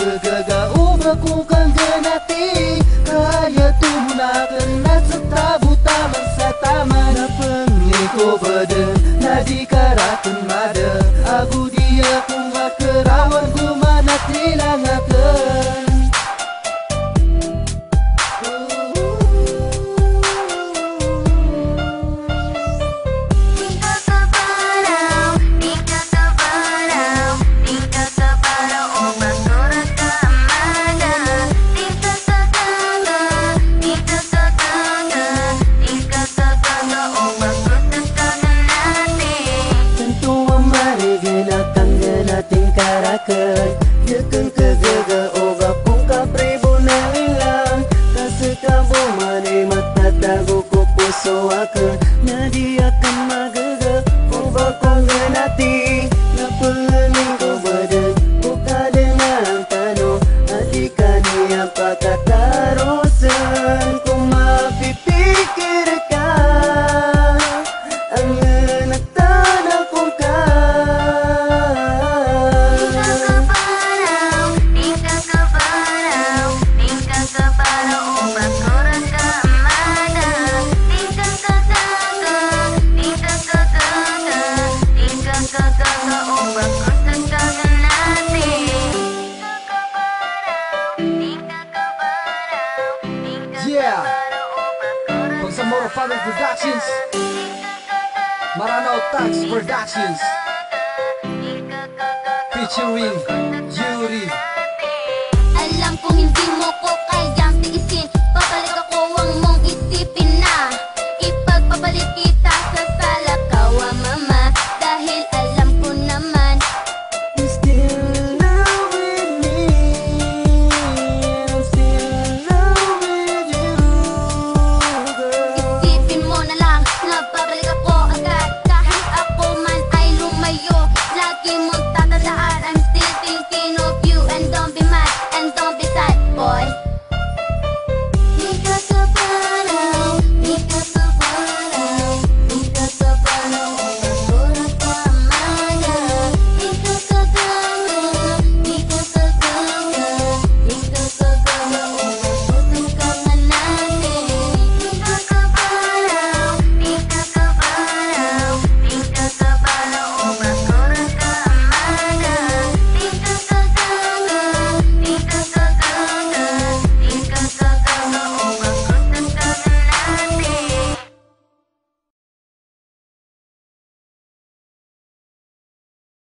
Kegagau berkungkang genati Kaya tuhuna kena setabu taman sataman Pengiko berde nadikarakan mada Aku dia kunga kerawan kumana trilangakan Yakin kegaga oga pun kapribu nalilang Kasekabu mani mata tagu kupuso akan Nadi akan magaga oga kong ganati Napahaling ko badan buka dengan tano Adikani apa katarosan Kung mapipikirkan Ang nagtanang kong ka Yeah, Bangsamoro Family Productions, Maranao Tax Productions, featuring Yuri.